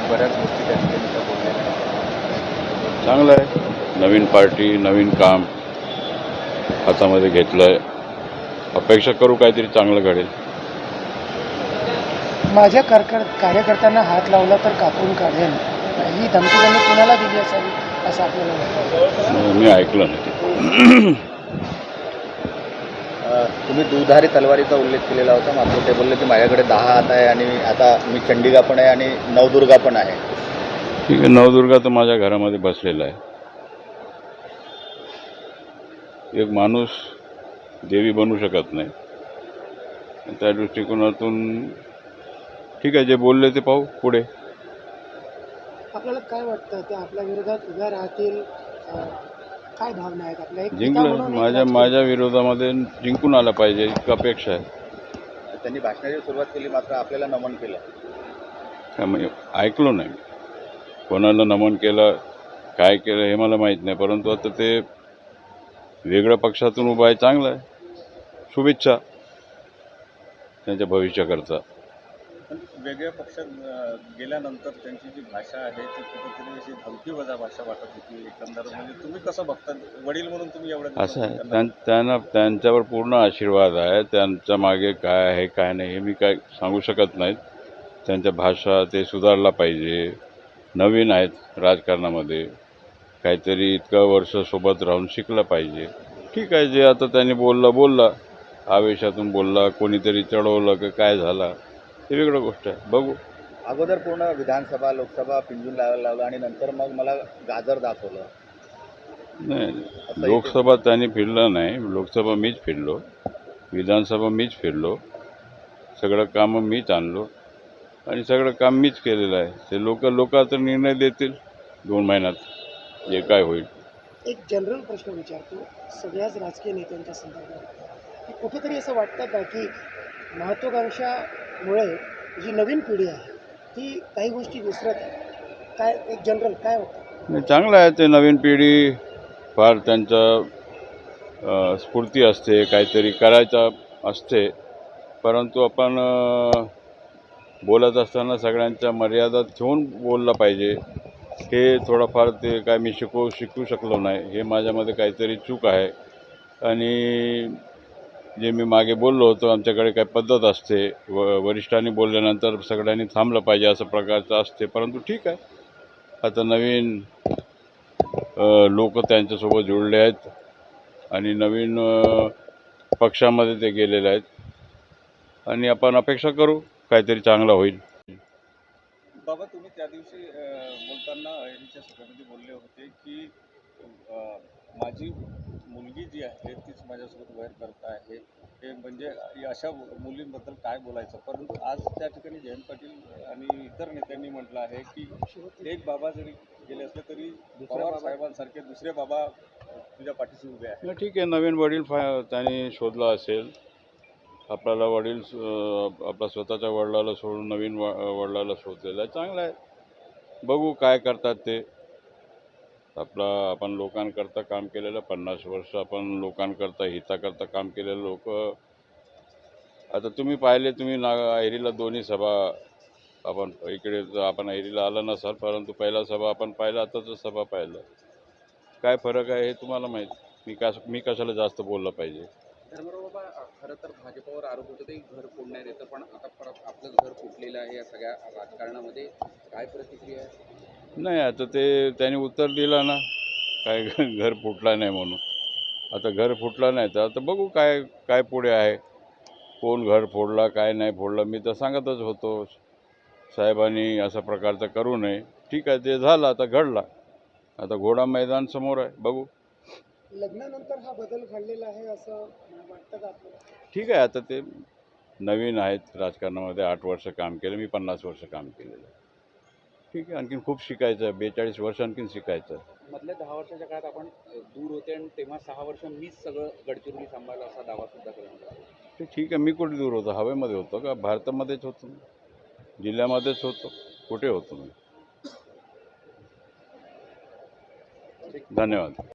बऱ्याच गोष्टी त्या ठिकाणी त्या बोललेल्या चांगलं आहे. नवीन पार्टी, नवीन काम हातामध्ये घेतलं आहे. अपेक्षा करू काहीतरी चांगलं घडेल. माझ्या कार्यकर्त्यांना हात लावला तर कापून काढेन, ही धमकी त्यांनी कुणाला दिली असावी असं आपल्याला वाटतं? मी ऐकलं नाही ते. तुम्ही दुधारी तलवारीचा उल्लेख केलेला होता. मात्र ते बोलले की माझ्याकडे 10 हात आहे आणि आता मी चंडिका पण आहे आणि नवदुर्गा पण आहे. ठीक आहे, नवदुर्गा तर माझ्या घरामध्ये बसलेला आहे. एक माणूस देवी बनू शकत नाही. त्या दृष्टिकोनातून ठीक आहे, जे बोलले ते पाहू पुढे. आपल्याला काय वाटतं ते आपल्या विरोधात उभ्या राहतील? काय भावना आहेत आपल्या? एक पिता जिंकलं म्हणून एक राजकीय माझ्या विरोधामध्ये जिंकून आला पाहिजे इतकी अपेक्षा आहे. त्यांनी भाषणाची सुरुवात केली, मात्र आपल्याला नमन केलं. काय म्हणजे ऐकलो नाही, कोणाला नमन केलं, काय केलं हे मला माहीत नाही. परंतु आता ते वेगळ्या पक्षातून उभं आहे, चांगलं आहे. शुभेच्छा त्यांच्या भविष्याकरता. पण वेगळ्या पक्षात गेल्यानंतर त्यांची जी भाषा आहे ती कुठेतरी अशी धमकीवजा भाषा वाटत होती एकंदर. म्हणजे तुम्ही कसं बघता, वडील म्हणून तुम्ही एवढं असं आहे, त्यांना त्यांच्यावर पूर्ण आशीर्वाद आहे. त्यांच्या मागे काय आहे काय नाही हे मी काय सांगू शकत नाहीत. त्यांच्या भाषा ते सुधारला पाहिजे. नवीन आहेत राजकारणामध्ये, काहीतरी इतकं वर्ष सोबत राहून शिकलं पाहिजे. ठीक आहे, जे आता त्यांनी बोलला आवेशातून बोलला, कोणीतरी चढवलं की काय झाला हे वेगळं गोष्ट आहे. बघू. अगोदर पूर्ण विधानसभा लोकसभा पिंजून लावलं आणि नंतर मग मला गाजर दाखवलं. नाही, लोकसभा त्यांनी फिरलं नाही. लोकसभा मीच फिरलो, विधानसभा मीच फिरलो, सगळं कामं मीच आणलो आणि सगळं काम मीच केलेलं आहे. ते लोक आता निर्णय देतील 2 महिन्यात जे काय होईल. एक जनरल प्रश्न विचारतो सगळ्याच राजकीय नेत्यांच्या संदर्भात, की कुठेतरी असं वाटतं का की महत्त्वाकांक्षामुळे जी नवीन पिढी आहे ती काही गोष्टी विसरत आहे? काय एक जनरल काय वाटतं? नाही, चांगलं आहे. ते नवीन पिढी फार त्यांचं स्फूर्ती असते, काहीतरी करायचं असते. परंतु आपण बोलत असताना सगळ्यांच्या मर्यादा ठेवून बोललं पाहिजे. हे थोडंफार ते काय मी शिकू शकलो नाही. हे माझ्यामध्ये काहीतरी चूक आहे. आणि जे मी मागे बोललो होतो, आमच्याकडे काही पद्धत असते, वरिष्ठांनी बोलल्यानंतर सगळ्यांनी थांबलं पाहिजे असं प्रकारचं असते. परंतु ठीक आहे, आता नवीन लोक त्यांच्यासोबत जुळले आहेत आणि नवीन पक्षामध्ये ते गेलेले आहेत आणि आपण अपेक्षा करू काहीतरी चांगलं होईल. बाबा, तुम्ही त्या दिवशी बोलताना अहिरीच्या सभेमध्ये बोलले होते की माझी मुलगी जी आहे तीच माझ्यासोबत वैर करत आहे. हे म्हणजे अशा मुलींबद्दल काय बोलायचं. परंतु आज त्या ठिकाणी जयंत पाटील आणि इतर नेत्यांनी म्हटलं आहे की एक बाबा जरी गेले असले तरी पवार साहेबांसारखे दुसरे बाबा तुझ्या पाठीशी उभे आहेत. ठीक आहे, नवीन वडील त्यांनी शोधला असेल. आपल्याला वडील आपल्या स्वतःच्या वडिलाला सोडून नवीन वडिलाला शोधलेलं आहे, चांगलं आहे. बघू काय करतात ते. आपण लोकांकरता काम केलेलं 50 वर्ष, आपण लोकांकरता हिताकरता काम केलेलं लोक. आता तुम्ही पाहिले, तुम्ही अहेरीला दोन्ही सभा आपण इकडे आपण अहेरीला आला नसाल, परंतु पहिला सभा आपण पाहिला, आताच सभा पाहिलं. काय फरक आहे हे तुम्हाला माहीत. मी कशाला जास्त बोललं पाहिजे. धर्मराव बाबा, खरं तर भाजपवर आरोप होतो ते घर फोडण्यात येतं, पण आता परत आपलंच घर फुटलेलं आहे या सगळ्या राजकारणामध्ये. काय प्रतिक्रिया आहे? नाही, आता ते त्यांनी उत्तर दिलं ना, काय घर फुटला नाही म्हणून. आता घर फुटला नाही तर आता बघू काय काय पुढे आहे. कोण घर फोडला काय नाही फोडला, मी तर सांगतच होतो साहेबांनी अशा प्रकारचं करू नये. ठीक आहे, ते झालं, आता घडला. आता घोडा मैदान समोर आहे, बघू. लग्नानंतर हा बदल घडलेला आहे असं वाटतं का आपल्याला? ठीक आहे, आता ते नवीन आहेत राजकारणामध्ये. 8 वर्ष काम केलं मी, 50 वर्ष काम केलेलं आहे. ठीक आहे, आणखीन खूप शिकायचं आहे. 42 वर्ष आणखीन शिकायचं आहे. मधल्या 10 वर्षाच्या काळात आपण दूर होते आणि तेव्हा 6 वर्ष मीच सगळं गडचिरोली सांभाळलं असा दावा सुद्धा करण्यात आला. ते ठीक आहे, मी कुठे दूर होतो? हवेमध्ये होतो का? भारतामध्येच होतो, जिल्ह्यामध्येच होतो, कुठे होतो मी? धन्यवाद.